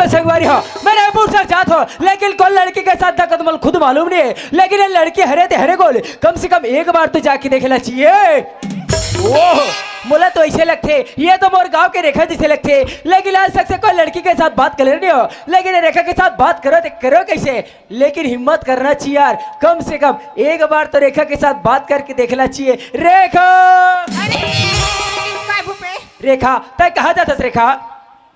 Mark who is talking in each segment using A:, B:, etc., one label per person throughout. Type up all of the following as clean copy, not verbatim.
A: संगवारी हो, मैं रायपुर से जात हो, लेकिन कौन लड़की के साथ धक्का तुम्हें खुद मालूम नहीं है, लेकिन ये लड़की हरे थे हरे गोल, कम से कम एक बार तो जाके देखना चाहिए। ओह मोला तो ऐसे लगते, ये तो मोर गांव के रेखा जैसे लगते, लेकिन आज तक से कोई लड़की के साथ बात कर नहीं हो, लेकिन रेखा के साथ बात करो तो करो कैसे, लेकिन हिम्मत करना चाहिए यार, कम से कम एक बार तो रेखा के साथ बात करके देखना चाहिए। रेखा रेखा तय कहा जाता रेखा?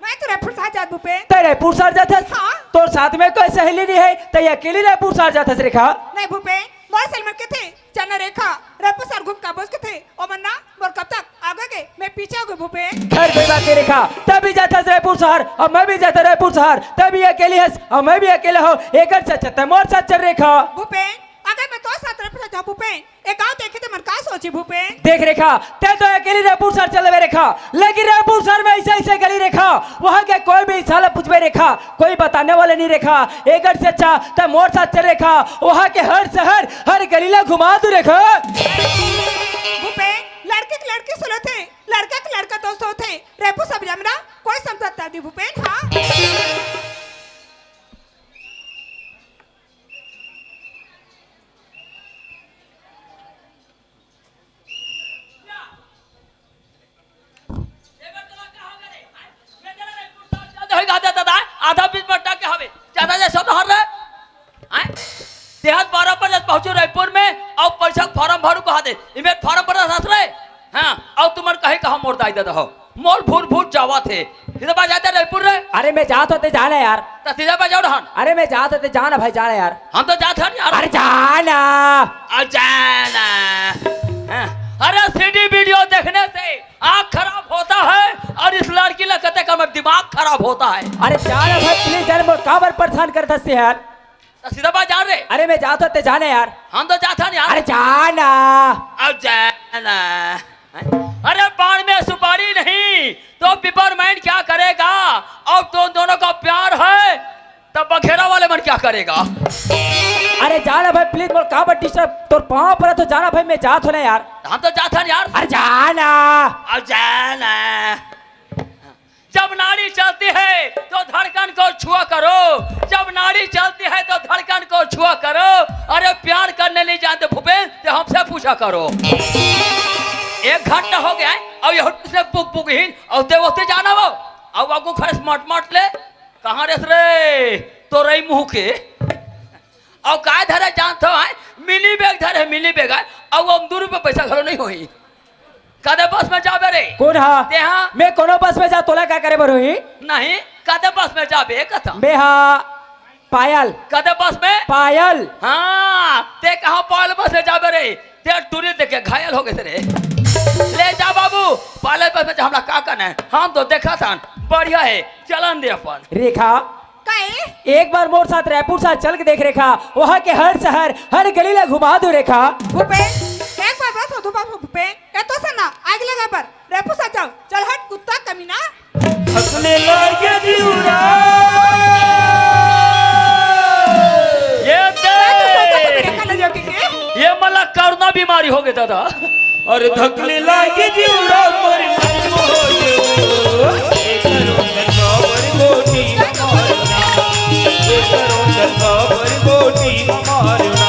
B: मैं तो रायपुर साथ जात भूपेन।
A: तय रायपुर साथ जाता?
B: हाँ।
A: तो साथ में कोई सहेली नहीं है, तय अकेली रायपुर साथ जाता रेखा?
B: नहीं भूपेन, मोर सलमान के थे, चना रेखा रायपुर साथ घूम काबोस के थे, और मन्ना मोर कब तक आगे गए, मैं पीछे हो गई भूपेन।
A: खैर कोई बात नहीं रेखा, तभी जाता रायपुर शहर और मैं भी जाता रायपुर शहर, तभी अकेली है और मैं भी अकेला हूँ, एक साथ मोर साथ चल रेखा।
B: भूपेन अगर मैं तो साथ रायपुर जाऊँ भूपेन, एक गाँव देखे तो मन का सोची भूपेन।
A: देख रेखा, ते तो अकेली रायपुर शहर चल रेखा, लेकिन रायपुर शहर में ऐसे ऐसे गली रेखा, वहाँ के कोई भी साला पूछबे रेखा, कोई बताने वाले नहीं रेखा, एक से अच्छा तो मोर साथ चल रेखा, वहाँ के हर शहर हर गलीला घुमा दू रेखा।
B: भूपेन लड़के के लड़के सुनो थे, लड़का के लड़का दोस्त होते, रायपुर सब जमना कोई समझता नहीं भूपेन। हाँ
C: आधा बीच बट्टा के हवे ज्यादा जैसा तो हर रहे देहात 12 पर पहुंचो रायपुर में और पैसा फॉर्म भरू कहा दे इमें फॉर्म भरा साथ रहे। हाँ और तुमन कहे कहा मोर दाई दादा हो मोल भूर भूर जावा थे सीधा बा जाते रायपुर रे।
A: अरे मैं जात होते जाना यार,
C: तो सीधा बा जाओ रहन।
A: अरे मैं जात होते जाना भाई जाना यार,
C: हम तो जाते हैं यार।
A: अरे जाना
C: जाना अरे सीडी वीडियो देखने से आँख खराब होता है और इस लड़की लगते का दिमाग खराब होता है।
A: अरे जाना भाई प्लीज यार, मोर काबर परेशान करता से यार।
C: तो सीधा बात जान रहे।
A: अरे मैं जाता होते जाना यार,
C: हम तो जाते हैं यार।
A: अरे जाना
C: अब जाना अरे पान में सुपारी नहीं तो पिपरमैन क्या करेगा, और तो दोनों का प्यार है तब बखेरा वाले मन क्या करेगा।
A: अरे जाना भाई प्लीज मोर काबर डिस्टर्ब तोर पाँव पर तो जाना भाई, मैं जात हो ना यार।
C: हम तो जाते हैं यार।
A: अरे जाना
C: अब जाना जब नाड़ी चलती है तो धड़कन को छुआ करो, जब नाड़ी चलती है तो धड़कन को छुआ करो। अरे प्यार करने नहीं जानते भूपेन तो हमसे पूछा करो। एक घंटा हो गया और ये पुक पुकहीन और ते होते जाना वो अब आपको खड़े स्मार्ट मार्ट ले कहाँ रेस रे तो रही मुँह के और काय धरे जानते हो मिली बैग धरे मिली बैग है और वो 2 रुपये पैसा घरों नहीं होई कदे बस में जाबे रे।
A: कौन हाँ
C: ते हाँ
A: मैं कोनो बस में जा तोला क्या करे बरोही
C: नहीं कदे बस में जाबे कथा
A: मैं हाँ पायल
C: कदे बस में
A: पायल।
C: हाँ ते कहाँ पायल बस में जाबे रे ते टूरी देखे घायल हो गए रे। ले जा बाबू पायल बस में हमरा का करना है हम तो देखा था बढ़िया है चलन दे अपन।
A: रेखा
B: काहे
A: एक बार मोर साथ रायपुर साथ चल के देख रेखा, वहाँ के हर शहर हर गली ला घुमा दो रेखा।
B: भूपेन एक बार बस हो बाबू भूपेन ये तो सना आगे लगा पर रायपुर साथ जाओ चल हट कुत्ता कमीना।
A: हंसने लागे दिउरा
C: ये मला कोरोना बीमारी हो गई दादा
A: और धकले लागे दिउरा मोर मन मोयो एक रोंदन बाबर गोटी मारना एक रोंदन बाबर गोटी मारना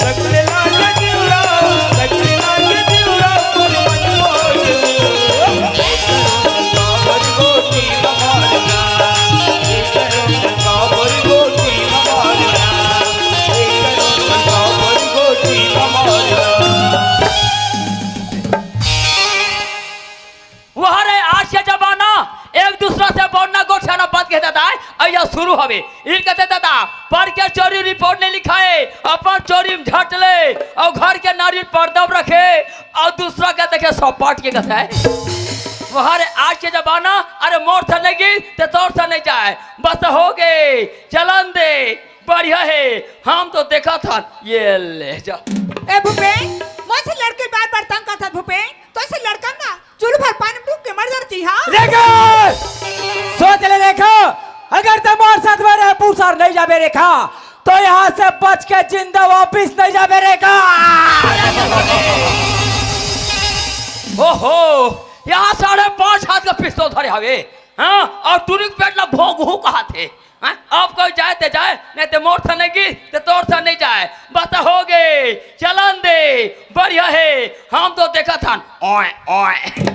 A: धकले लागे दिउरा मोर मन मोयो एक रोंदन बाबर गोटी मारना एक रोंदन बाबर गोटी मारना एक रोंदन बाबर गोटी मारना।
C: वहाँ रे आज के जमाना एक दूसरा से बोलना गोठाना बात कहता था अया शुरू हवे इन कहते दादा पर के चोरी रिपोर्ट नहीं लिखाए अपन चोरी में झट ले और घर के नारियल पर्दा रखे और दूसरा कहते के सपाट के कहता है। वहाँ रे आज के जमाना अरे मोर से नहीं गई तो तोर से नहीं जाए बस हो गए चलन दे बढ़िया है हम तो देखा था ये ले जा।
B: ए भूपेन मुझसे लड़के बार तंग करता भूपेन तो ऐसे लड़का ना चूल्हे भर पानी में डूब के मर जाती। हाँ
A: रेखा सोच ले रेखा, अगर तुम और साथ में रायपुर शहर नहीं जाबे रेखा तो यहाँ से बच के जिंदा वापिस नहीं जाबे रेखा।
C: ओहो यहाँ 5.5 हाथ का पिस्तौल धरे हवे हाँ और तुरंत पेट ना भोंगू कहा थे हाँ? अब कोई जाए तो जाए नहीं तो मोर था नहीं तो तोर था नहीं जाए बस हो गए चलन दे बढ़िया है हम तो देखा था ओए ओए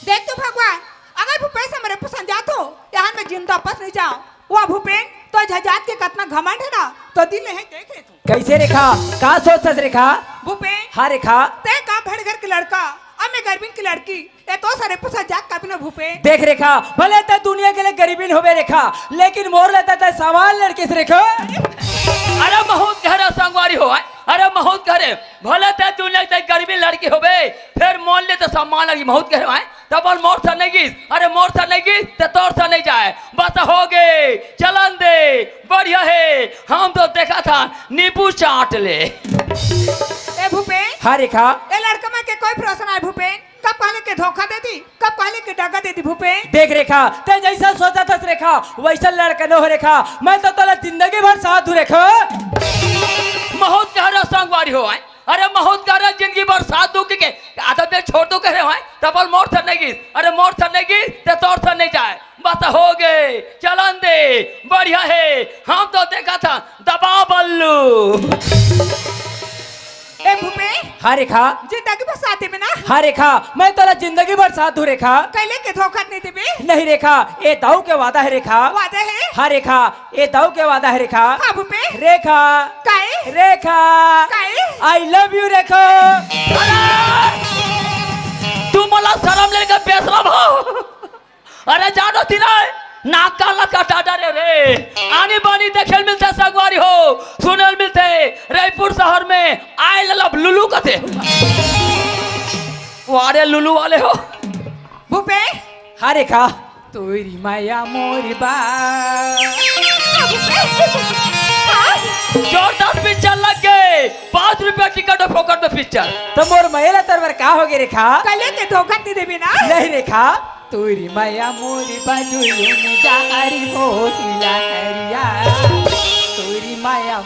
B: देख तो भगवान अगर भूपेन से मेरे पसंद जात हो यहाँ मैं जिंदा वापस नहीं जाऊँ वह भूपेन तो जजात के कितना घमंड है ना तो दिल है देखे तू
A: कैसे रेखा का सोचतस रेखा
B: भूपेन
A: हाँ रेखा
B: ते का भेड़ घर की लड़का अब मैं गर्भिन की लड़की ये तो सारे पसंद जात का भी ना भूपेन
A: देख रेखा भले तो दुनिया के लिए गरीबी होवे रेखा लेकिन मोर लेता था सवाल लड़के से रेखा
C: अरे बहुत गहरा संगवारी हो अरे बहुत गहरे भले ते दुनिया के गरीबी लड़की होबे फिर मोल ले तो सम्मान लगी बहुत गहरे है तब मोर था नहीं गिस अरे मोर था नहीं गिस तो तोर था नहीं जाए बस हो गए चलन दे बढ़िया है हम तो देखा था नींबू चाट ले
B: ए भूपेन
A: हाँ रेखा
B: ये लड़का में के कोई प्रश्न है भूपेन कब पहले के धोखा दे दी कब पहले के डगा दे दी भूपेन
A: देख रेखा ते जैसा सोचा था रेखा वैसा लड़का न हो रेखा मैं तो तोला जिंदगी भर साथ हूँ रेखा
C: बहुत गहरा संगवारी हो अरे बहुत गहरा जिंदगी भर साथ दू के आदत में छोड़ दो कह रहे हो तब मोर था नहीं गिस अरे मोर था नहीं गिस तो तोर था नहीं जाए बस हो गए चलन दे बढ़िया है हम तो देखा था दबा बल्लू
B: ए भूपेन
A: हाँ रेखा
B: जिंदगी भर साथ में ना
A: हाँ रेखा मैं तोला जिंदगी भर साथ हूँ रेखा
B: कैले के धोखा नहीं देबे
A: नहीं रेखा ये दाऊ के वादा है रेखा
B: वादा है
A: हाँ रेखा ये दाऊ के वादा है रेखा
B: हाँ भूपेन
A: रेखा
B: काहे
A: रेखा
B: काहे
A: आई लव यू रेखा
C: तू मला शरम लेकर बेसरा भाव अरे जानो थी ना नाक काला काटा डरे रे आनी बानी देखे मिलते सगवारी हो सुनल मिलते रायपुर शहर में आए ललब लुलू कथे वारे लुलू वाले हो
B: भूपेन
A: हाँ रेखा तोरी माया मोरी बा
C: जोरदार पिक्चर लग गए 5 रुपया टिकट और फोकट में पिक्चर
A: तो मोर महिला तरवर का हो गई रेखा
B: कैले के धोखा नहीं देबे ना
A: नहीं रेखा तोरी माया मोरी बाजुलू जारी हो हिलारिया तोरी माया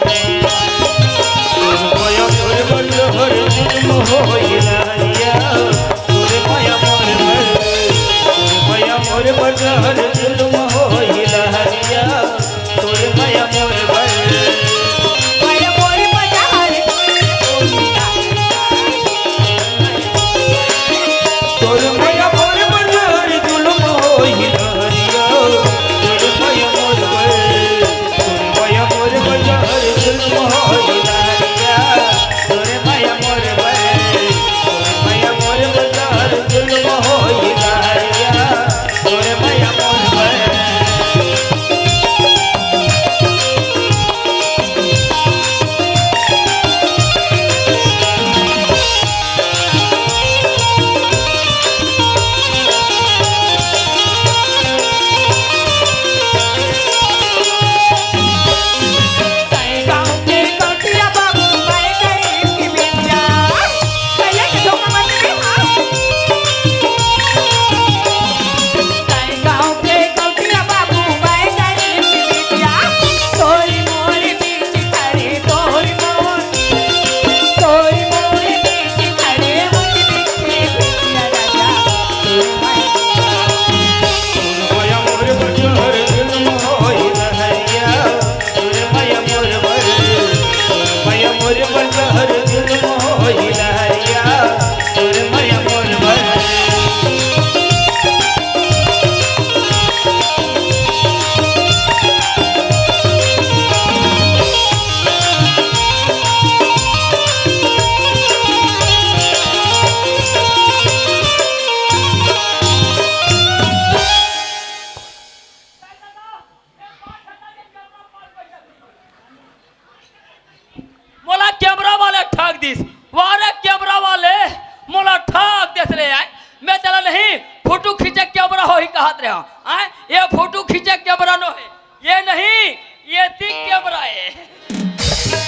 C: ये फोटो खींचे कैमरा नो है ये नहीं ये दिख कैमरा है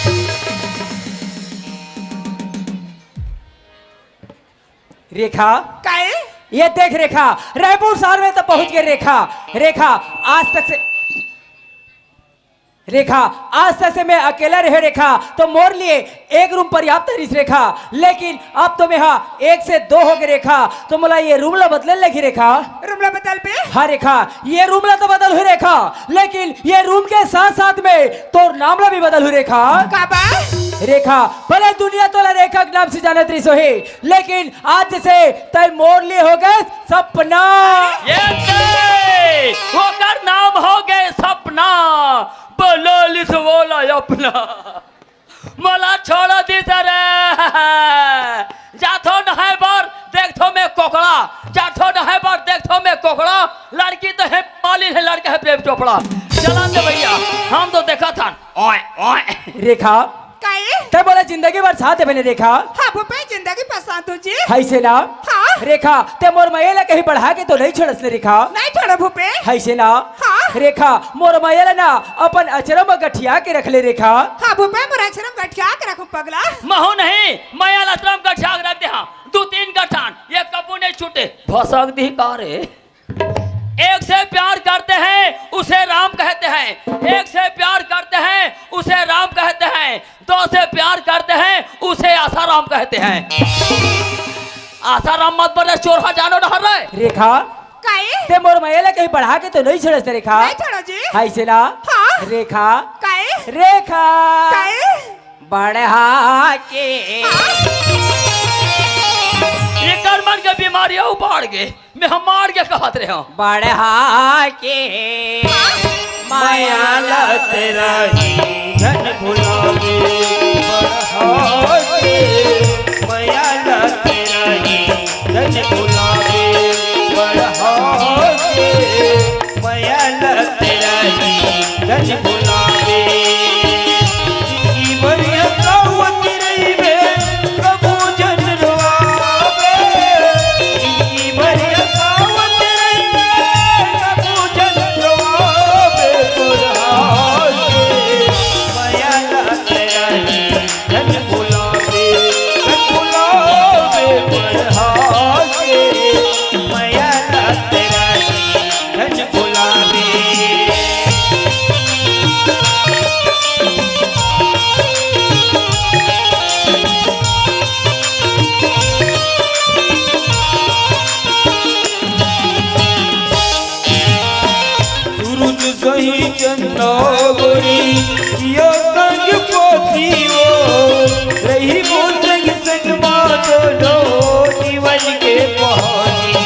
A: रेखा
B: काहे
A: ये देख रेखा रायपुर शहर में तो पहुंच गई रेखा रेखा आज तक से रेखा आज तक से मैं अकेला रहे रेखा, तो मोर लिए एक रूम पर्याप्त है रेखा, लेकिन अब तो मैं हाँ 1 से 2 हो गए रेखा, तो मला ये रूम ला बदलने लगी रेखा।
B: रूमला बदल पे
A: हाँ रेखा, ये रूम ला तो बदल हुई रेखा, लेकिन ये रूम के साथ साथ में तो नाम ला भी बदल हुई रेखा।
B: काबा
A: रेखा भले दुनिया तो रेखा के नाम से जाने तरी सो है, लेकिन आज से तय मोर लिए हो गए सपना।
C: ये वो कर नाम हो गए सपना, बोलो बोला अपना मला छोड़ दी सरे जाथो नहे बार देखो मैं कोकड़ा, जाथो नहे बार देखो मैं कोकड़ा, लड़की तो है मालिन है, लड़का है प्रेम चोपड़ा। चला दे भैया हम तो देखा था ओए ओए।
A: रेखा
B: काहे
A: ते बोला जिंदगी भर साथ है मैंने रेखा।
B: हाँ भूपेन जिंदगी पसंद तुझे।
A: हाय से ना
B: हाँ
A: रेखा, ते मोर मैला कहीं बढ़ा के तो नहीं छोड़स ने रेखा।
B: नहीं छोड़ो भूपेन।
A: हाय से ना
B: हाँ
A: रेखा, मोर मैला ना अपन अचरम में गठिया के रख ले रेखा।
B: हाँ भूपेन मोरा अक्षरम गठिया के रखो पगला।
C: महू नहीं मैं अलतरम का छाग रख दे, हाँ 2-3 गठान ये कबू नहीं छूटे भसक दी कारे। एक से प्यार करते हैं उसे राम कहते हैं, एक से प्यार करते हैं उसे राम कहते हैं, 2 से प्यार करते हैं उसे आसाराम कहते हैं। आसाराम मत बोले चोर जानो डर रहे
A: रेखा।
B: काहे
A: ते मोर मैला कहीं बढ़ा के तो नहीं छोड़स ने रेखा।
B: नहीं छोड़ो जी।
A: हाय से ना
B: हाँ
A: रेखा।
B: काहे
A: रेखा
B: काहे
A: बढ़ा के
C: ये कर्मन के बीमारियां उबाड़ गए, मैं हम मार के कहत रहे हूं
A: बढ़ा के माया लत रही धन भुलावे, बढ़ा के माया लत रही धन भुलावे, बढ़ा के माया लत रही धन भुलावे। जिंदगी भर यकावत रही वे कबू जन रोआवे, जिंदगी भर यकावत रही वे कबू जन रोआवे, बढ़ा के माया लत रही धन भुलावे, धन भुलावे, बढ़ा के माया लत रही धन भुलावे। सूरज सही चंदा गोरी यो संग पोथियो, रही वो संग संग मातो लो जीवन के पहाड़ियो।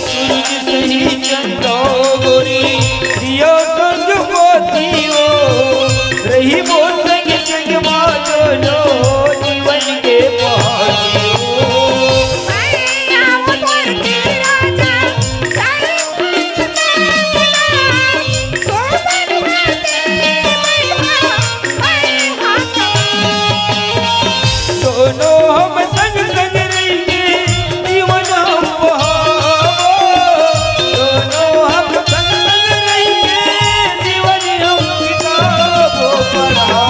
A: सूरज सही चंदा गोरी यो संग पोथियो, रही वो संग संग मातो लो जीवन के पहाड़ियो। दोनों हम संग संग रहेंगे जीवन हम बहावो, दोनों हम संग संग रहेंगे जीवन हम बितावो, बढ़ा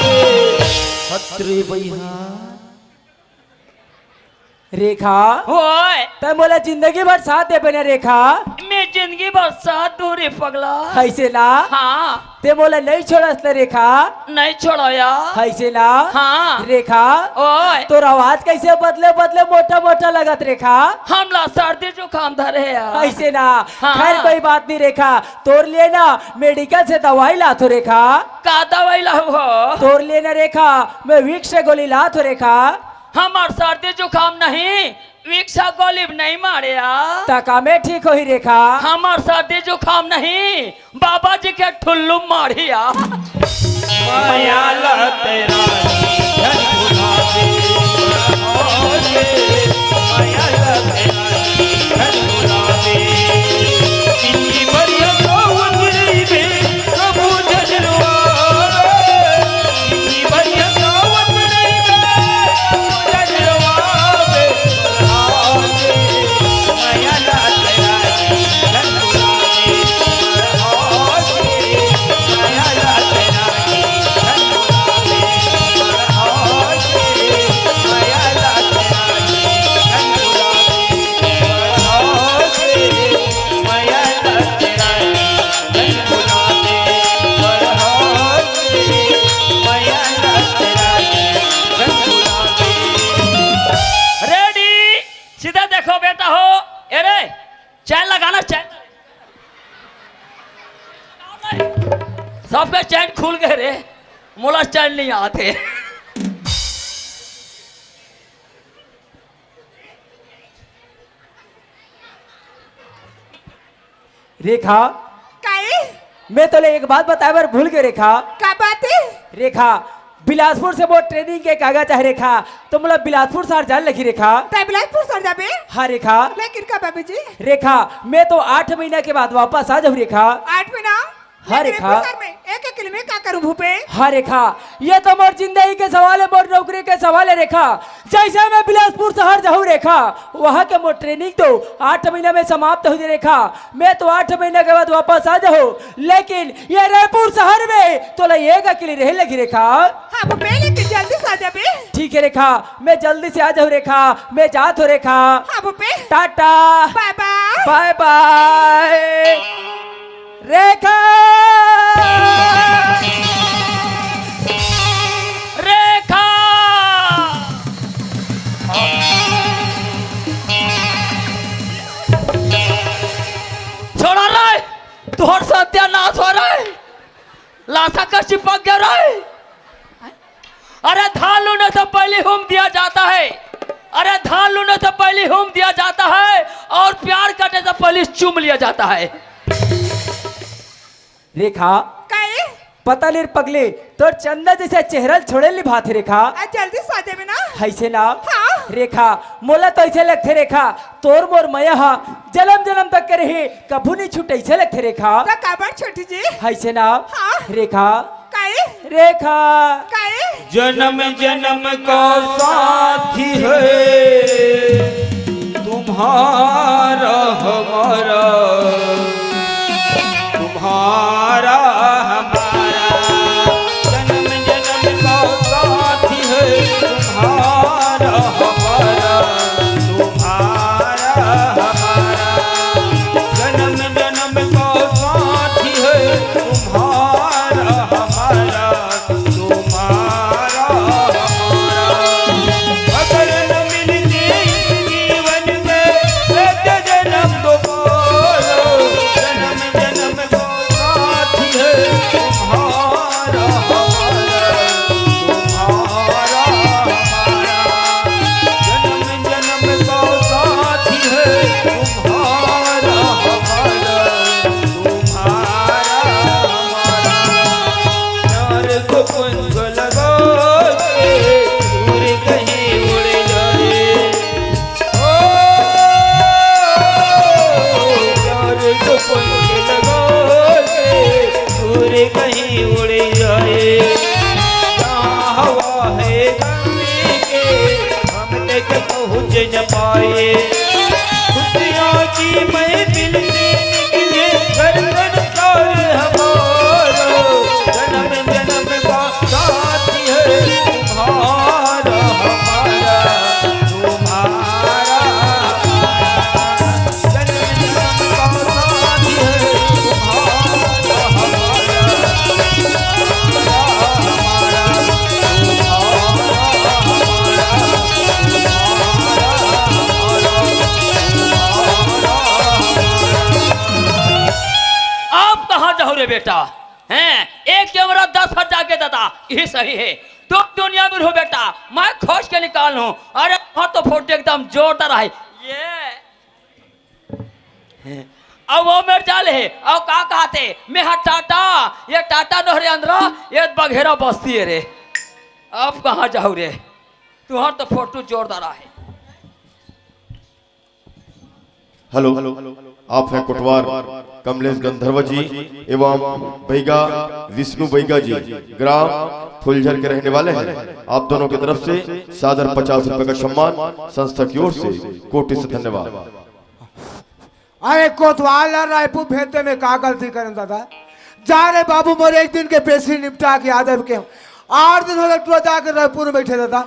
A: के हत्रे भैया। रेखा
C: ओए
A: तय बोला जिंदगी भर साथ दे बने रेखा।
C: मैं जिंदगी भर साथ दूरी पगला।
A: ऐसे ना
C: हाँ
A: ते बोला नहीं छोड़स ने रेखा।
C: नहीं छोड़ो यार।
A: ऐसे ना
C: हाँ
A: रेखा
C: ओए
A: तो आवाज कैसे बदले बदले मोटा मोटा लगत रेखा।
C: हमला सर्दी जुकाम धरे यार।
A: ऐसे ना
C: हाँ।
A: खैर कोई बात नहीं रेखा, तोर लिए ना मेडिकल से दवाई लाथो रेखा।
C: का दवाई लाओ हो?
A: तोर लिए ना रेखा मैं विक्स से गोली लाथो रेखा।
C: हमार सर्दी जुकाम नहीं विक्सा गोली नहीं मारे यार।
A: तका में ठीक हो ही रेखा।
C: हमार सर्दी जुकाम नहीं बाबा जी के ठुल्लू मारिया।
A: माया लत रही धन भुलावे, बढ़ा के माया लत रही धन भुलावे। जिंदगी भर यकावत रही वे कबू जन रोआवे, जिंदगी भर यकावत रही वे कबू जन रोआवे, बढ़ा के माया लत रही धन भुलावे, बढ़ा के माया लत रही धन भुलावे।
C: सीधा देखो बेटा हो। अरे चैन लगाना, चैन सबके चैन खुल गए रे, मोला चैन नहीं आते।
A: रेखा,
B: काहे
A: मैं तोले एक बात बताए बार भूल गए रेखा।
B: का बात है?
A: रेखा, बिलासपुर से वो ट्रेनिंग के कागज है रेखा, तो मतलब बिलासपुर शहर जान लगी रेखा।
B: बिलासपुर सर जाबे?
A: हाँ रेखा।
B: लेकिन का बाबू जी?
A: रेखा, मैं तो 8 महीना के बाद वापस आ जाऊँ रेखा।
B: 8 महीना?
A: हाँ
B: लेकिन
A: रेखा।
B: सर में एक किलो में क्या करूं भूपे?
A: हाँ रेखा, ये तो मोर जिंदगी के सवाल है, मोर नौकरी के सवाल है रेखा। जैसे मैं बिलासपुर शहर जाऊँ रेखा, वहाँ के मोर ट्रेनिंग तो 8 महीना में समाप्त हो जाए रेखा। मैं तो 8 महीने के बाद वापस आ जाऊँ, लेकिन ये रायपुर शहर में तो एक अकेली रह लगी रेखा।
B: हाँ भूपे, लेकिन जल्दी से आ जाबे।
A: ठीक है रेखा, मैं जल्दी से आ जाऊँ रेखा, मैं जात हूँ रेखा।
B: हाँ Bhupe,
A: tata,
B: bye bye.
A: Bye bye. Rekha,
C: Rekha छोड़ा रहे, तुहर सत्यानाश हो रहा है, लाशा का चिपक गया रहे। अरे धान लूने से पहले हुम दिया जाता है, अरे धान लूने से पहले हुम दिया जाता है, और प्यार करने से पहले चूम लिया जाता है।
A: रेखा,
B: काहे?
A: पता नहीं पगले तो चंदा जैसे चेहरा छोड़े ली भात रेखा।
B: आज जल्दी से आ जाबे ना?
A: ऐसे ना
B: हाँ।
A: रेखा, मोला तो ऐसे लगते रेखा, तोर मोर मया हा जन्म जन्म तक के रही, कभू नहीं छूट ऐसे लगते रेखा।
B: तो काबर छोटी जी?
A: ऐसे ना
B: हाँ।
A: रेखा,
B: काहे?
A: रेखा,
B: काहे?
D: जन्म जन्म का साथी है तुम्हारा हमारा, तुम्हारा हमारा। जन्म जन्म का साथी है तुम्हारा हमारा, तुम्हारा हमारा। जन्म जन्म का साथी है तुम्हारा हमारा, तुम्हारा हमारा। अगर न मिलते इस जीवन में एक जन्म दोबारा, जन्म जन्म का साथी है तुम्हारा हमारा, तुम्हारा हमारा। जन्म जन्म का साथी है तुम्हारा हमारा, तुम्हारा हमारा। प्यार को पंख लगा के दूर कहीं उड़ जाए, ओ प्यार को पंख लगा के दूर कहीं उड़ जाए। जहाँ हवा है गर्मी के हम तक पहुँच न पाए, खुशियों की महफिल से निकले घर संसार हमारा। जन्म जन्म का साथी है तुम्हारा हमारा, तुम्हारा हमारा। जन्म जन्म का साथी है तुम्हारा हमारा, तुम्हारा हमारा,
C: आप कहाँ जाओ रे बेटा? हैं, एक कैमरा 10,000 के दादा, यही सही है। तो दुनिया में रहो बेटा, मैं खोज के निकाल हूँ। अरे हाँ तो फोटो एकदम जोरदार है ये। अब वो मेरे चाल है, अब का कहते मैं हाँ टाटा, ये टाटा नहरे अंदरा, ये बघेरा बस्ती है रे। अब कहाँ जाओ रे? तुहार तो फोटो जोरदार है।
E: हेलो, आप हैं कोटवार कमलेश गंधर्व जी एवं बैगा विष्णु बैगा जी, ग्राम फुलझर के रहने वाले हैं। आप दोनों की तरफ से सादर 50 रुपए का सम्मान संस्था की ओर से कोटि से धन्यवाद।
F: अरे कोतवाल रायपुर भेजते में का गलती करें दादा? जा रहे बाबू मोरे एक दिन के पेशी निपटा के आदर के 8 दिन हो गए टूर जाकर रायपुर में बैठे दादा।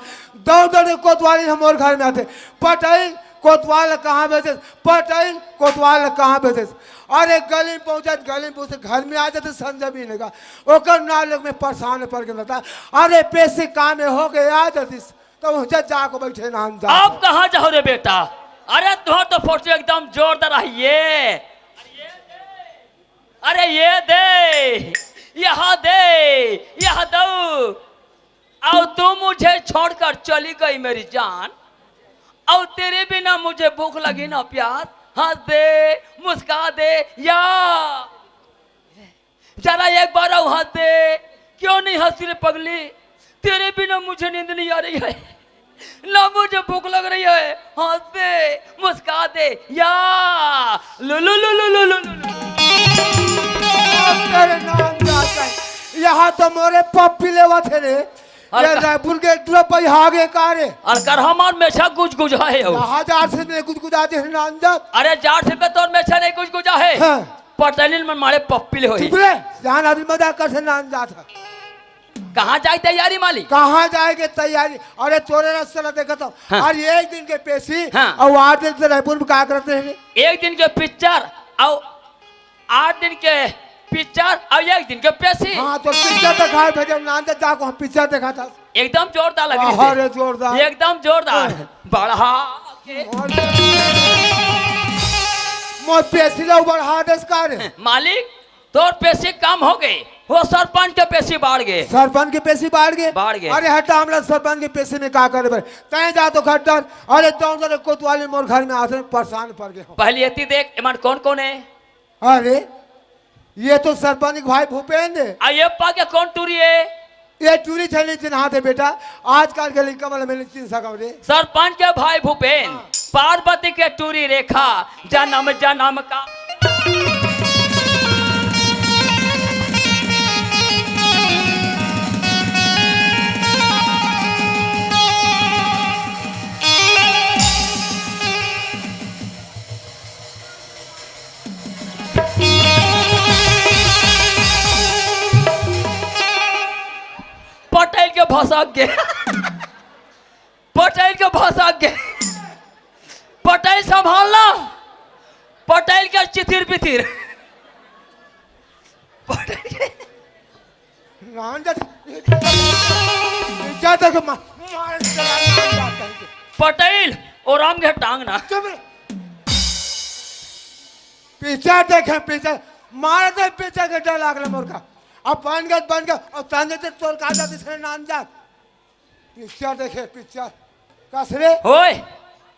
F: दौड़ दौड़ कोतवाली हमारे घर में आते, पटाई कोतवाल कहाँ बेचे, पटाई कोतवाल कहाँ बेचे। अरे गली में पहुंचत, गली में पहुंचे घर में आ जाते संजय भी नहीं ओकर ना लोग में परेशान पड़ गए दादा। अरे पेशी काम में हो गए आ जाती तो जाको बैठे ना हम जा।
C: आप कहाँ जाओ रे बेटा? अरे तुम्हारा तो फोटो एकदम जोरदार है ये। अरे ये दे, यहाँ दे, यहाँ दो। और तू मुझे छोड़कर चली गई मेरी जान, और तेरे बिना मुझे भूख लगी ना प्यास। हंस दे, मुस्का दे, या जरा एक बार और हंस दे। क्यों नहीं हंसी रे पगली? तेरे बिना मुझे नींद नहीं आ रही है, ना मुझे भूख लग रही है। हंस दे, मुस्का दे, या लु लु लु लु लु लु लु।
F: तेरे नाम जाता है। यहाँ तो मोरे पप्पी लेवा थे रे। ये रायपुर के ट्रप पर आगे कारे।
C: और कर हमार मेछा गुज गुज है हो।
F: यहाँ जार से ने कुछ आते हैं नाम जात।
C: अरे जार से पे तोर मेछा नहीं गुज गुजा है।
F: हाँ।
C: पटलिन में मारे पप्पी ले होई।
F: चुप रे, जान आदमी मजाक कर से नाम जात है।
C: कहाँ जाए तैयारी मालिक?
F: कहाँ जाएगे तैयारी? अरे तोरे रास्ते ना देखा तो।
C: हाँ।
F: और ये एक दिन के पेशी
C: हाँ।
F: और 8 दिन से रायपुर में क्या करते हैं?
C: एक दिन के पिक्चर और 8 दिन के पिक्चर और एक दिन के पेशी।
F: हाँ तो पिक्चर दिखा भेजो नाम जात जाको हम पिक्चर देखा था।
C: एकदम जोरदार लग रही
F: अरे जोरदार।
C: एकदम जोरदार। बढ़ा के
F: मोर पेशी लो बढ़ा दस कार।
C: मालिक तोर पेशी कम हो गए, वो सरपंच के पेशी बढ़ गए।
F: सरपंच के पेशी बाढ़ गए।
C: बाढ़ गए।
F: अरे हटा हमला सरपंच के पेशी में क्या करे भाई? तय जा तो खट्टर। अरे तो कोतवाली मोर घर में आते परेशान पड़ गए।
C: पहले ये देख ईमान कौन कौन है?
F: अरे ये तो सरपंच के भाई भूपेंद्र है।
C: ये पा के कौन टूरी है?
F: ये चूरी चली चिन्हा थे बेटा, आजकल के लड़का वाला मैंने चिन्ह सका रे।
C: सरपंच के भाई भूपेन, पार्वती के टूरी रेखा, जन्म जन्म का। पटेल के भाषा के पटेल के भाषा के पटेल संभालना, पटेल के चिथिर पिथिर पटेल के
F: नाम जाता के मार चला नाम जाता है।
C: पटेल और राम के टांग ना।
F: चुप रे। पीछे देखे पीछे मार दे पीछे के डर लागल मोर का। अब बन गया और तांजे ते तोर का जात से नाम जात। पिक्चर देखे पिक्चर कसरे
C: होए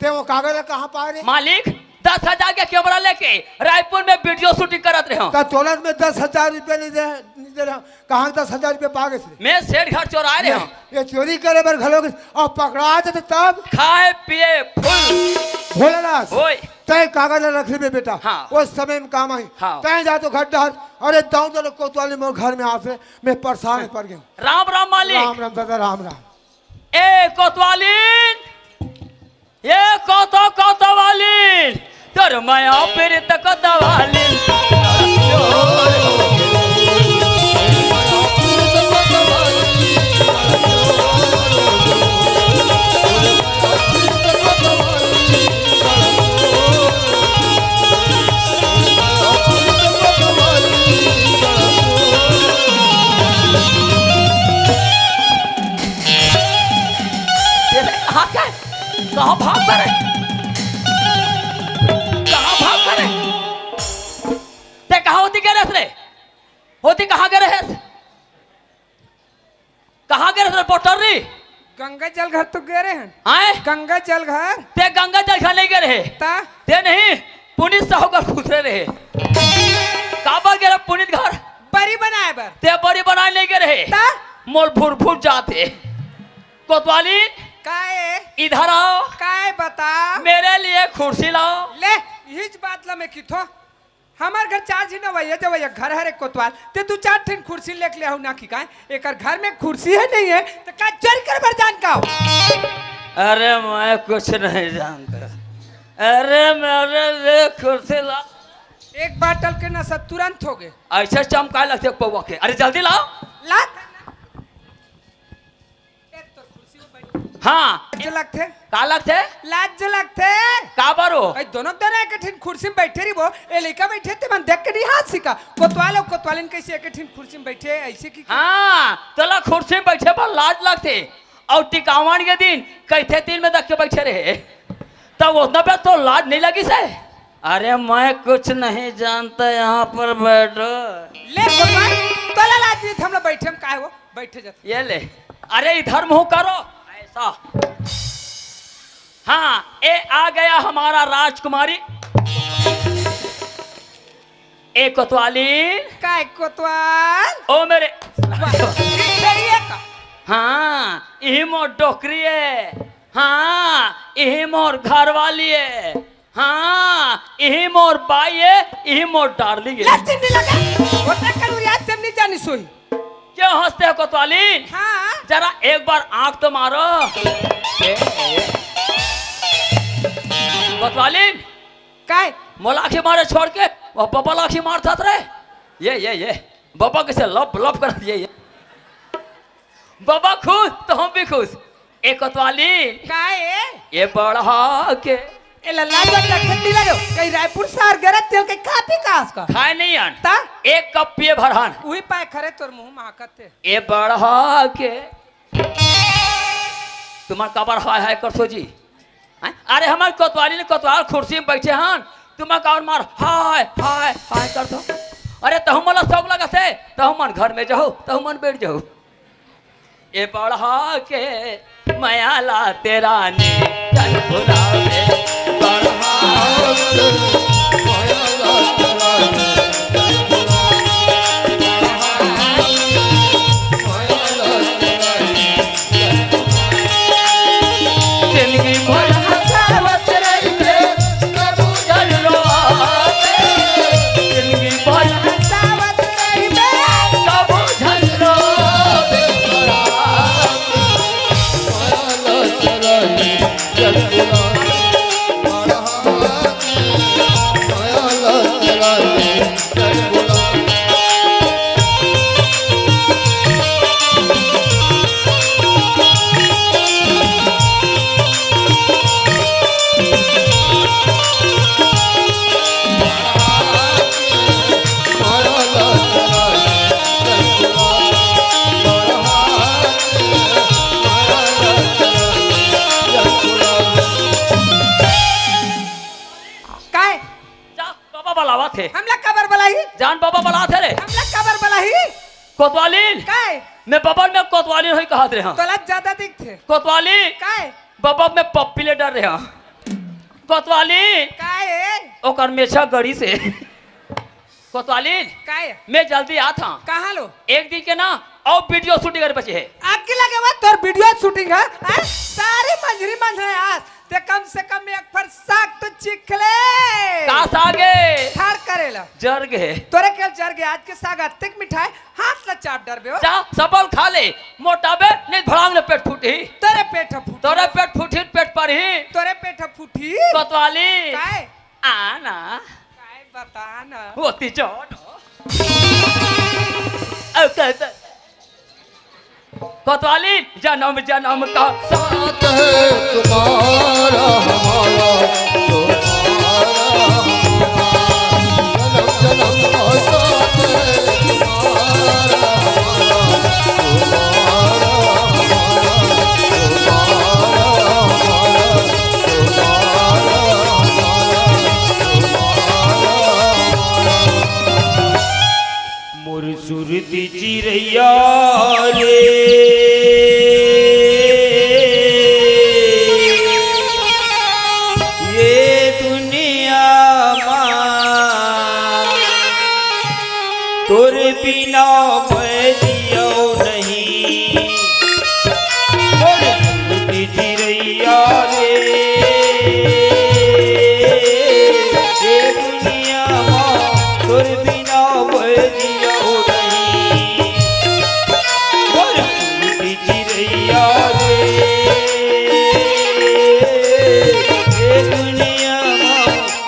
F: ते वो कागज कहां पा रे?
C: मालिक 10,000 के कैमरा लेके रायपुर में वीडियो शूटिंग करत रहे हो।
F: का तोलत में 10,000 रुपए नहीं दे रहा। कहां 10,000 रुपए पागे से?
C: मैं सेठ घर चोरा रहे हो।
F: ये चोरी करे बर घलोगे और पकड़ा जाते तब
C: खाए पिए फुल
F: भोलेनाथ
C: होए।
F: तय कागज रख ले बेटा।
C: हाँ।
F: उस समय में काम आई।
C: हाँ।
F: तय जा तो घट्टर। अरे दाऊ तो कोतवाली मोर घर में आते मैं परेशान पड़ गया।
C: राम राम मालिक।
F: राम राम दादा राम राम।
C: ए कोतवालीन, ये कोतवालीन, तर माया फिर तक कोतवालीन। कहाँ भाग करे? कहाँ भाग करे? ते कहाँ होती क्या रे? होती कहाँ गए रहे? कहाँ गए रहे पोटरी?
B: गंगा जल घर तो गए रहे हैं।
C: आए?
B: गंगा जल घर
C: ते गंगा जल घर नहीं गए रहे?
B: ता
C: ते नहीं पुनीत से होकर खुदरे रहे। काबा गए पुनीत घर?
B: बड़ी बनाए बर
C: ते बड़ी बनाए नहीं गए रहे?
B: ता
C: मोल भूर भूर जाते। कोतवाली
B: काए
C: इधर आओ,
B: काए बता
C: मेरे लिए कुर्सी लाओ।
B: ले हिज बात ला में किथो हमार घर 4 जी न भैया जब घर हरे कोतवाल ते तू 4 ठिन कुर्सी लेके ले आऊ ना की काए एकर घर में कुर्सी है नहीं है तो का चोरी कर बर जान का हो?
C: अरे मैं कुछ नहीं जानता। अरे मेरे लिए कुर्सी ला।
B: एक बाटल के नशा तुरंत हो गए।
C: ऐसे चमकाए लगते पौवा के। अरे जल्दी लाओ।
B: ला
C: हाँ
B: जो लगते
C: का लगते?
B: लाज जो लगते
C: का बारो?
B: ऐ दोनों एक ठिन कुर्सी में बैठे रही वो ए लड़का बैठे थे मन देख के नहीं हाथ सीखा कोतवाल और कोतवालिन कैसे एक ठिन कुर्सी में बैठे ऐसे की
C: हाँ तला कुर्सी में बैठे पर लाज लगते और टिकावन के दिन कैथे दिन में देख के बैठे रहे। तब उतना पे तो लाज नहीं लगी से? अरे मैं कुछ नहीं जानता, यहाँ पर बैठो।
B: ले कोतवाल तोला लाज नहीं, हम लोग बैठे हम काहे हो, बैठे जाते।
C: ये ले, अरे इधर मुंह करो ऐसा। हाँ, ये आ गया हमारा राजकुमारी ए कोतवाली।
B: काय कोतवाल?
C: ओ मेरे
B: ये का?
C: हाँ, यही मोर डोकरी है। हाँ, यही मोर घर वाली है। हाँ, यही मोर बाई है, यही मोर डार्लिंग है।
B: लाज नहीं लगा? होता करूँ यार, तुम नहीं जानी सोई।
C: क्यों हंसते हो कोतवाली?
B: हाँ
C: जरा एक बार आंख तो मारो। कोतवाली
B: काय?
C: मोलाखी मारे छोड़ के वो बबा लाखी मारता रे। ये बाबा कैसे लप लप कर ये बाबा खुश तो हम भी खुश। एक कोतवाली
B: काय?
C: ये बढ़ा के
B: ए लल्ला बंदा खट्टी लगे कहीं रायपुर शहर गरत तेल के काफी कास का
C: खाए नहीं आन
B: ता
C: एक कप पिए भरहान।
B: वही पाए खरे तोर मुंह महकते।
C: ये बढ़ा के तुम्हार कबर हाय कर सो जी। अरे हमार कोतवाली ने कोतवाल कुर्सी में बैठे हन, तुम्हार कबर मार हाय हाय हाय कर दो। अरे तहु मला सब लगा थे, तहु मन घर में जाओ, तहु मन बैठ जाओ। ये बढ़ा के माया ला तेरा ने चल बुलावे, बढ़ा के माया ला तेरा ने चल बुलावे, माया ला तेरा ने चल बुलावे। जिंदगी भर हंसावत रहिए कबू जल रोआवे, जिंदगी भर
B: हंसावत रहिबे
C: कबू जल रोआवे।
B: काय?
C: जा बाबा बुलावा थे,
B: हमला कबर बलाई,
C: जान बाबा बुला थे रे।
B: हमला कबर बलाई।
C: कोतवाली
B: काय?
C: मैं बबल में कोतवाली नहीं कहा थे। हाँ
B: तोला ज्यादा दिख थे।
C: कोतवाली
B: काय?
C: बबल में पप्पी ले डर रहे हैं। कोतवाली
B: काय?
C: ओकर मेछा गड़ी से। कोतवाली
B: काय?
C: मैं जल्दी आता।
B: कहाँ लो?
C: एक दिन के ना और वीडियो शूटिंग कर बचे है।
B: आगे लगे हुआ तोर वीडियो शूटिंग है? सारी मंजरी मंज रहे आज ते कम से कम एक फर साग तो चीख ले।
C: कास आगे
B: ठार करेला
C: जर गए
B: तोरे के जर गए आज के साग अत्तिक मिठाई हाथ ला चाप डर बे हो।
C: जा सबल खा ले, मोटाबे नहीं भड़ांग ले पेट फूटी।
B: तोरे पेट फूटी,
C: तोरे पेट फूटी पेट पर ही।
B: तोरे पेट फूटी।
C: कोतवाली
B: काय?
C: आना
B: काय बता ना।
C: होती चोट कोतवाली जन्म जन्म का साथ है तुम्हारा हमारा, जन्म जन्म का साथ है तुम्हारा
D: मोर सुरती चिरैया रे ये दुनिया मां तोर बिना मैं जियो नहीं। मोर सुरती चिरैया रे ये दुनिया मां तोर बिना मैं जियो नहीं। मोर सुरती चिरैया रे ये दुनिया मां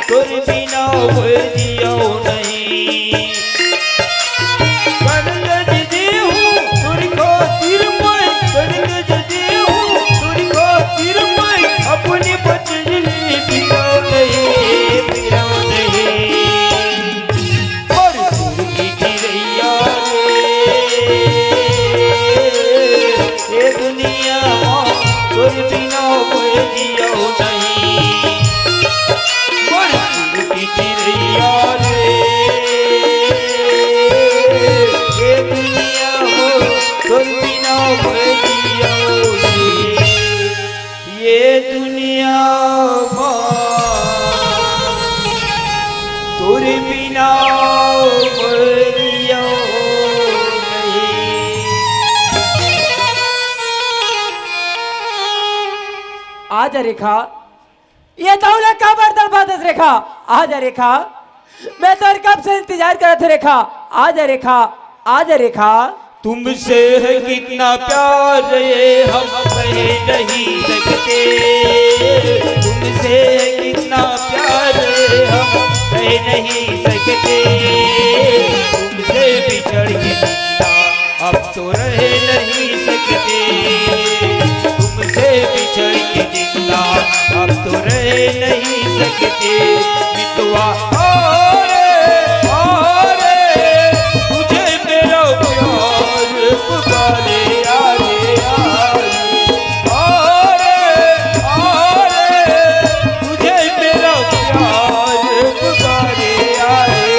D: तोर बिना मैं जियो नहीं। करगज देहूं तोरी खातिर मैं, करगज देहूं तोरी खातिर मैं, अपनी बचनी बिराओ नहीं बिराओ नहीं। और सुरती चिरैया रे ये दुनिया मां तोर बिना मैं जियो नहीं। बिना मरियो नहीं।
A: आजा रेखा, ये तौला का बर्तन बादस रेखा। आजा रेखा, मैं तो कब से इंतजार कर रहा था रेखा। आजा रेखा, आजा रेखा।
D: तुमसे है कितना प्यार ये हम कह नहीं सकते। तुमसे है कितना प्यार ये हम कह नहीं सकते। तुमसे बिछड़ के जिंदा अब तो रह नहीं सकते। तुमसे बिछड़ के जिंदा अब तो रह नहीं सकते। मितवा तुझे मेरा प्यार पुकारे आरे आरे तुझे मेरा प्यार पुकारे आरे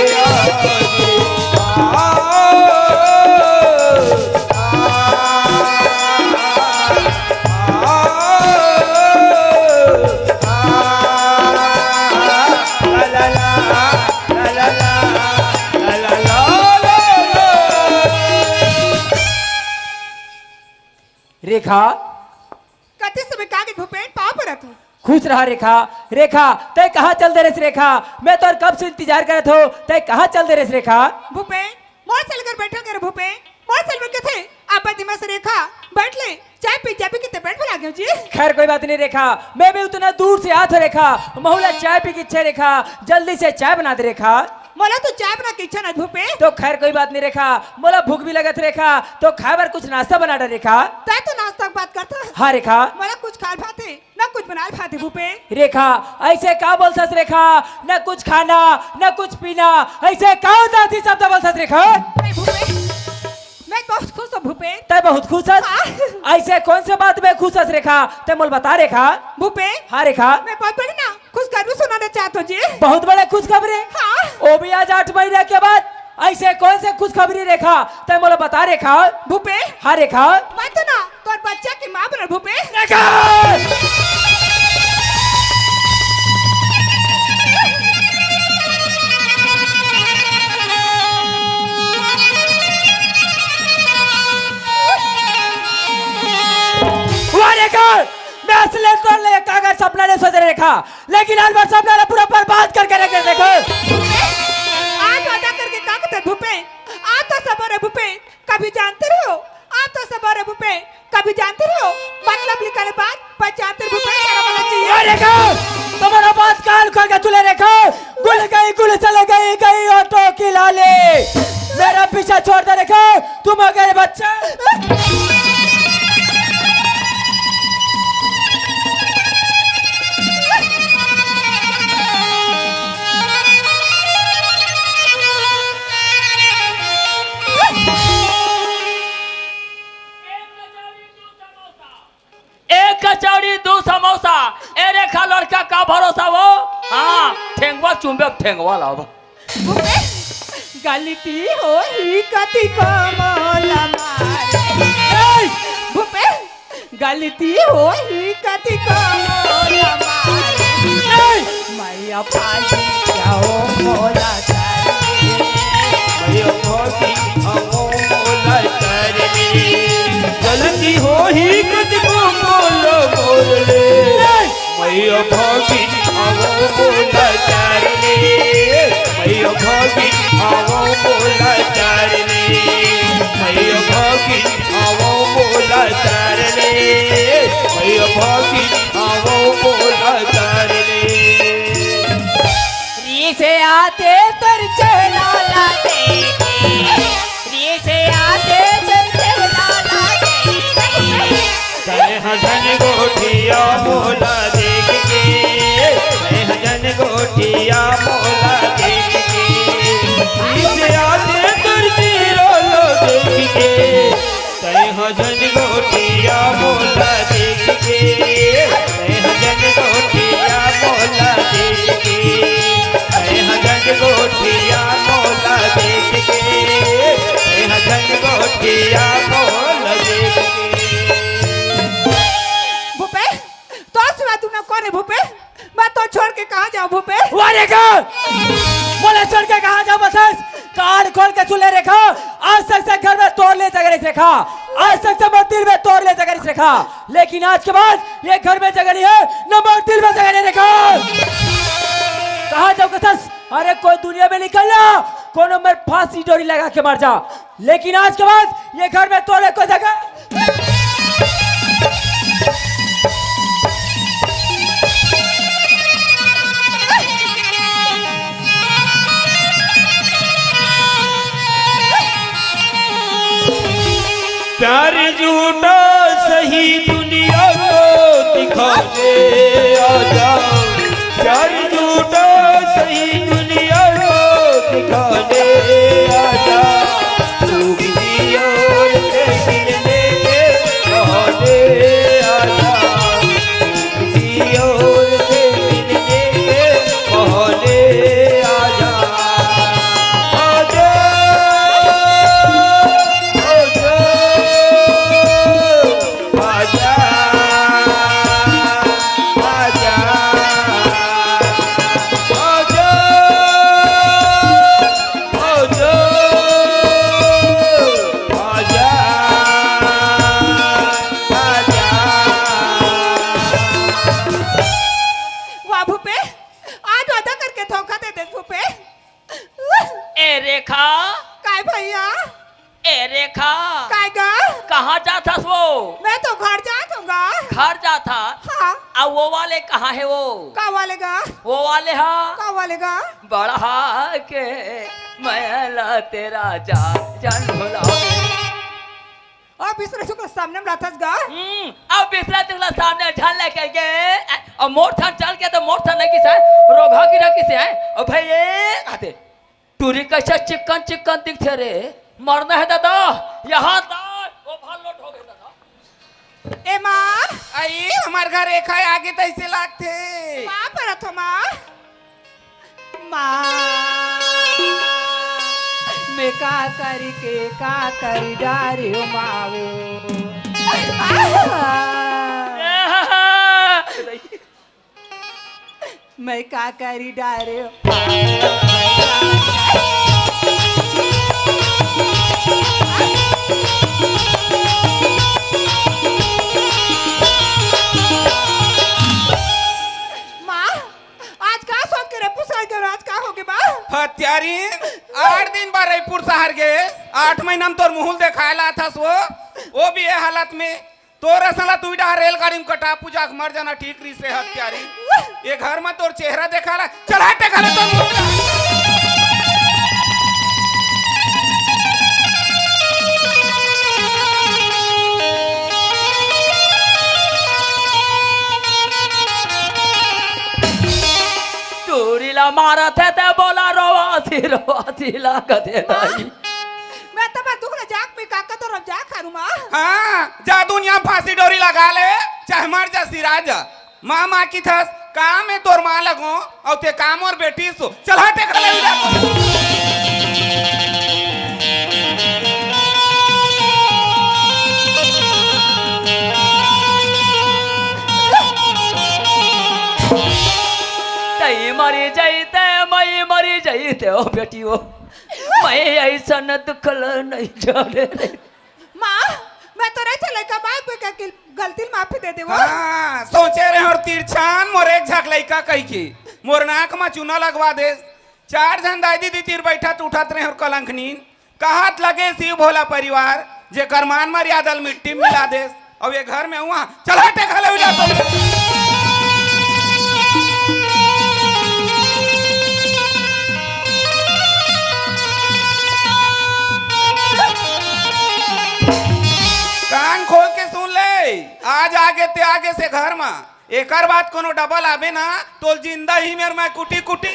A: रेखा,
G: कते समय कागज भूपेन पाँव पर तू
A: खुश रहा रेखा। रेखा, तय कहाँ चल दे रेस रेखा। मैं तो कब से इंतजार कर रहा था। तय कहाँ चल दे रेस रेखा।
G: भूपेन मोर चल कर बैठो कर भूपेन मोर चल बैठ के थे आप दिमाग से रेखा बैठ ले चाय पी कितने पेट फैला गया जी।
A: खैर कोई बात नहीं रेखा, मैं भी उतना दूर से आया था रेखा। महुला चाय पी की इच्छा रेखा, जल्दी से चाय बना दे रेखा।
G: मोला तो चाय बना के इच्छा ना भूपेन।
A: तो खैर कोई बात नहीं रेखा, मोला भूख भी लगत रेखा, तो खाए बार कुछ नाश्ता बना दे रेखा।
G: तय तो नाश्ता की बात करता है।
A: हाँ रेखा।
G: मोला कुछ खा भाते ना कुछ बना भाते भूपेन।
A: रेखा, ऐसे का बोलतस रेखा, न कुछ खाना न कुछ पीना, ऐसे का दासी शब्द बोलतस रेखा।
G: नहीं भूपेन, मैं बहुत खुश हूँ भूपेन।
A: तय बहुत खुश हस। ऐसे कौन से बात में खुश हस रेखा, तय मोल बता रेखा।
G: भूपेन
A: हाँ रेखा।
G: मैं बहुत बड़ी ना खुशखबरी सुनाना चाहता हूँ जी।
A: बहुत बड़े खुशखबरी।
G: हाँ।
A: वो भी आज 8 महीने के बाद। ऐसे कौन से खुशखबरी रेखा, तय मोला बता रेखा।
G: भूपेन
A: हाँ रेखा।
G: मैं तो ना तोर बच्चा की माँ बना भूपेन।
A: रेखा, मैं असली तौर ले कागज सपना ने सोच रेखा, लेकिन आज बार सपना ने पूरा बर्बाद करके रख देखो।
G: आज वादा करके का कहते भूपेन, आप तो सबर है भूपेन, कभी जानते रहो। आप तो सबर है भूपेन, कभी जानते रहो। मतलब निकले बात पहचानते भूपेन सारा वाला चाहिए।
A: रेखा, तुम्हारा बात कान खोल के तुले रेखा। गुल चले गई ऑटो की लाले। मेरा पीछा छोड़ दे रेखा, तुम आ गए बच्चा।
C: एक कचौड़ी 2 समोसा। ए रेखा, लड़का का भरोसा वो। हाँ, ठेंगवा चुंबे ठेंगवा लाओ।
G: भूपेन गलती हो ही कति को मोला मारे। भूपेन गलती हो ही कति को मोला मारे। मैया पाजी जाओ मोला तारे।
D: मैया भागी हमो मोला तारे। गलती हो ही कतिको मोला मोले। मैया भागी हमो मोला तारे। मैया भागी हमो मोला तारे। मैया भागी हमो मोला तारे। मैया भागी हमो मोला तारे।
A: री से आते तर चला लाते, री से आते तर चला लाते।
D: मैं हजन गोठिया मोला देख के। मैं हजन गोठिया मोला देख के। इसे आते करती रोलो देख के। मैं हजन गोठिया मोला देख के। मैं हजन गोठिया मोला देख के। मैं हजन गोठिया मोला देख के। मैं हजन गोठिया मोला देख के।
G: भूपेन तो सिवा तू ना कौन है भूपेन? मैं तो छोड़ के कहाँ जाऊँ भूपेन?
A: वाह रेखा, बोले चढ़ के कहा जाओ बस कार्ड खोल के चूल्हे रेखा आज तक से घर में तोड़ ले जगह रेखा आज तक से मंदिर में तोड़ ले जगह रेखा लेकिन आज के बाद ये घर में जगह नहीं है न मंदिर में जगह नहीं रेखा कहा जाओ कसस अरे कोई दुनिया में निकलना कोनो में फांसी डोरी लगा के मर जा लेकिन आज के बाद ये घर में तोड़े कोई जगह
D: प्यार झूठा सही दुनिया को दिखाने आ जाओ प्यार झूठा सही दुनिया को दिखाने आ जाओ तू किसी और से मिलने के बहाने आ जाओ तू किसी और से मिलने के बहाने आ जाओ आ जाओ
G: वाह भूपे आज वादा करके धोखा दे दे भूपे
C: ए रेखा
G: काय भैया
C: ए रेखा
G: काय गा
C: कहाँ जाता वो
G: मैं तो घर जा दूंगा
C: घर जाता
G: हाँ
C: अब वो वाले कहाँ है वो
G: का वाले गा
C: वो वाले हाँ
G: का वाले गा
C: बढ़ा के मैं तेरा जान भुलाओ
G: अब इस रसू के सामने में रहता गा
C: अब बिसरा तुगला सामने झल लेके गए और मोरथन चल के तो मोरथन नहीं किसे रोगा की ना किसे है और भाई ये आते टूरी कैसे चिकन चिकन दिखते रे मरना है दादा यहाँ तक वो भाल लोट हो गए दादा
G: ए माँ
B: आई हमार घर एक है आगे तैसे लागते
G: माँ पर तो माँ माँ मैं का करी के का करी डारी हो मावो मैं का करी डारे हो माँ आज का सोच के रे पुसाई के आज का हो गया बा
B: हत्यारी 8 दिन बाद रायपुर शहर गए 8 महीना में तोर मुहुल देखायला था वो भी है हालत में तोरा साला तू डा रेलगाड़ी में कटा पूजा मर जाना ठीक रही से हत्यारी ये घर में तोर चेहरा देखाला चल हटे घर तो
C: टूरीला मारा थे ते बोला रोवासी लागते दाई
G: मैं तब दुखला जाक में काका तो रम जा खारू माँ
B: हाँ जा दुनिया फांसी डोरी लगा ले चाहे मर जा सिराज माँ माँ की थस काम है तोर माँ लगो और ते काम और बेटी सो चल हटे घर ले
C: तई मरी जाइते मई मरी जाइते ओ बेटी ओ मैं ऐसा न दुखल नहीं जाने रे
G: माँ मैं तो नहीं चले का बाइक पे का गलती माफी दे दे वो
B: हाँ सोचे रहे और तिरछान मोर एक झक लइका कही की मोर नाक में चूना लगवा दे 4 जन दादी दी तीर बैठत उठत रहे और कलंकनीन कहत लगे शिव भोला परिवार जे करमान मर्यादल मिट्टी मिला दे अब ये घर में हुआ चल हटे खले उला तो कान खोल के सुन ले आज आगे से घर में एकर बात कोनो डबल आवे ना तो जिंदा ही मेर मैं कुटी कुटी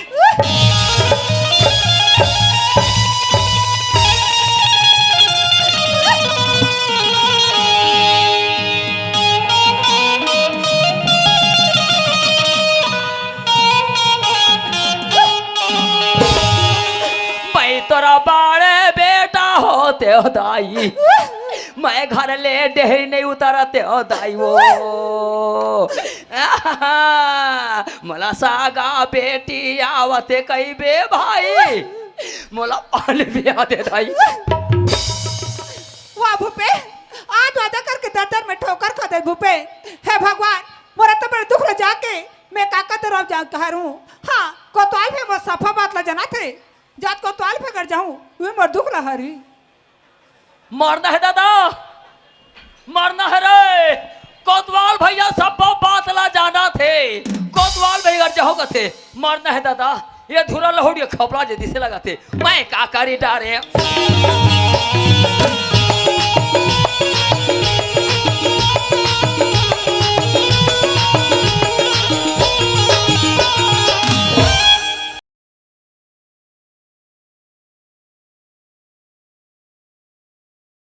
C: मैं तोरा बाड़े बेटा होते हो दाई मैं घर ले डेहरी नहीं उतारते हो दाई वो मला सागा बेटी आवते कई बे भाई मला पाल भी आते भाई
G: वाह भूपे आज वादा करके दर में ठोकर खा दे भूपे। हे भगवान मोरा तो बड़े दुख रह जाके मैं काका तरफ जा करूं। हाँ कोतवाल में वो सफा बात ला जना थे जात कोतवाल पे कर जाऊं वे मोर दुख ला हरी।
C: मरना है दादा मरना है रे कोतवाल भैया सब बात ला जाना थे कोतवाल भैया जाओगे थे मरना है दादा ये धुरा लहोड़िया खपड़ा जैसे लगा थे मैं का करी डारे